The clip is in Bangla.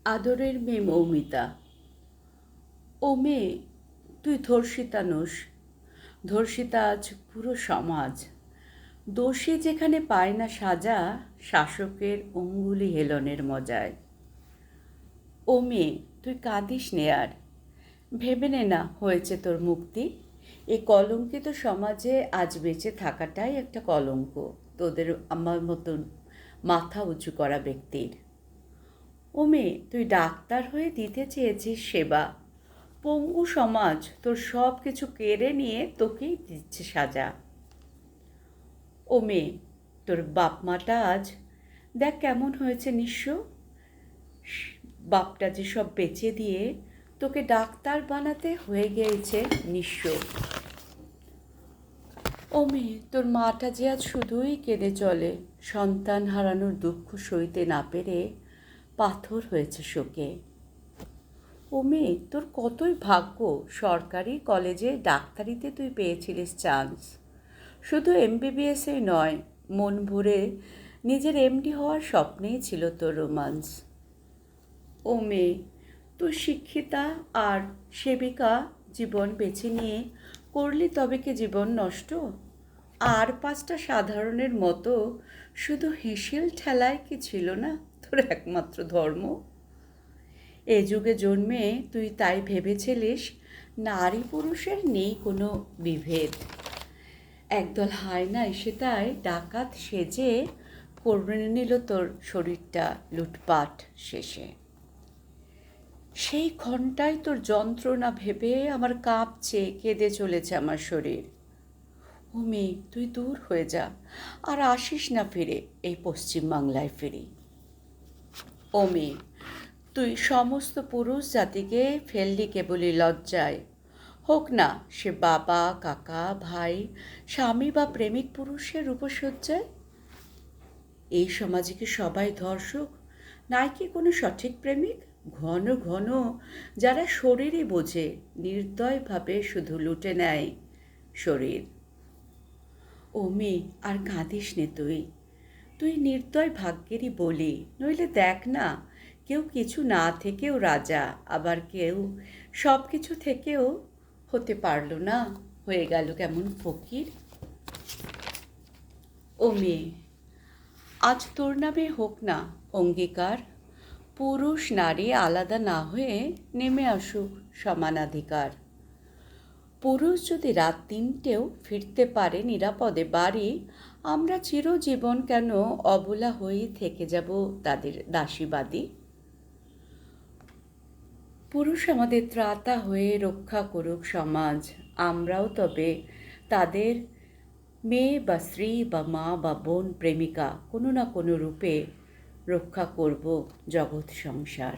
আদরের মেয়ে মৌমিতা। ও মেয়ে, তুই ধর্ষিতা নোস। ধর্ষিতা আজ পুরো সমাজ। দোষী যেখানে পায় না সাজা, শাসকের অঙ্গুলি হেলনের মজায়। ও মেয়ে, তুই কাঁদিস নে আর। ভেবে নে না হয়েছে তোর মুক্তি। এই কলঙ্কিত সমাজে আজ বেঁচে থাকাটাই একটা কলঙ্ক তোদের আমার মতন মাথা উঁচু করা ব্যক্তির। ও মেয়ে, তুই ডাক্তার হয়ে দিতে চেয়েছিস সেবা। পঙ্গু সমাজ তোর সব কিছু কেড়ে নিয়ে তোকেই দিচ্ছে সাজা। ও মেয়ে, তোর বাপ মাটা আজ দেখ কেমন হয়েছে নিঃস্ব। বাপটা যে সব বেচে দিয়ে তোকে ডাক্তার বানাতে হয়ে গিয়েছে নিঃস্ব। ও মেয়ে, তোর মাটা যে আজ শুধুই কেঁদে চলে, সন্তান হারানোর দুঃখ সইতে না পেরে পাথর হয়েছে শোকে। ও মেয়ে, তোর কতই ভাগ্য, সরকারি কলেজে ডাক্তারিতে তুই পেয়েছিলিস চান্স। শুধু এমবিবিএসে নয়, মন ভরে নিজের এমডি হওয়ার স্বপ্নেই ছিল তোর রোমান্স। ও মেয়ে, তুই শিক্ষিতা আর সেবিকা জীবন বেছে নিয়ে করলি তবে কি জীবন নষ্ট? আর পাঁচটা সাধারণের মতো শুধু হেঁসেল ঠেলায় কি ছিল না তোর একমাত্র ধর্ম? এ যুগে জন্মে তুই তাই ভেবেছিলিস নারী পুরুষের নেই কোনো বিভেদ। একদল হায়না এসে তাই ডাকাত সেজে করে নিল তোর শরীরটা লুটপাট শেষে। সেই ঘন্টায় তোর যন্ত্রণা ভেবে আমার কাঁপছে, কেঁদে চলেছে আমার শরীর। ও মেয়ে, তুই দূর হয়ে যা, আর আসিস না ফিরে এই পশ্চিম বাংলায় ফিরি। ও মেয়ে, তুই সমস্ত পুরুষ জাতিকে ফেললি কেবলই লজ্জায়। হোক না সে বাবা, কাকা, ভাই, স্বামী বা প্রেমিক পুরুষের রূপসজ্জায়। এই সমাজে কি সবাই ধর্ষক, নাই কি কোনো সঠিক প্রেমিক? ঘন ঘন যারা শরীরই বোঝে, নির্দয়ভাবে শুধু লুটে নেয় শরীর। ও মেয়ে, আর কাঁদিস নে তুই। তুই নির্দয় ভাগ্যেরই বলি, নইলে দেখ না, কেউ কিছু না থেকেও রাজা, আবার কেউ সব কিছু থেকেও হতে পারল না, হয়ে গেল কেমন ফকির। ও মেয়ে, আজ তোর নামে হোক না অঙ্গীকার, পুরুষ নারী আলাদা না হয়ে নেমে আসুক সমানাধিকার। পুরুষ যদি রাত ৩টেও ফিরতে পারে নিরাপদে বাড়ি, আমরা চিরজীবন কেন অবলা হয়েই থেকে যাব তাদের দাসীবাদী? পুরুষ আমাদের ত্রাতা হয়ে রক্ষা করুক সমাজ, আমরাও তবে তাদের মেয়ে বা স্ত্রী বা মা বা বোন, প্রেমিকা কোনো না কোনো রূপে রক্ষা করব জগৎ সংসার।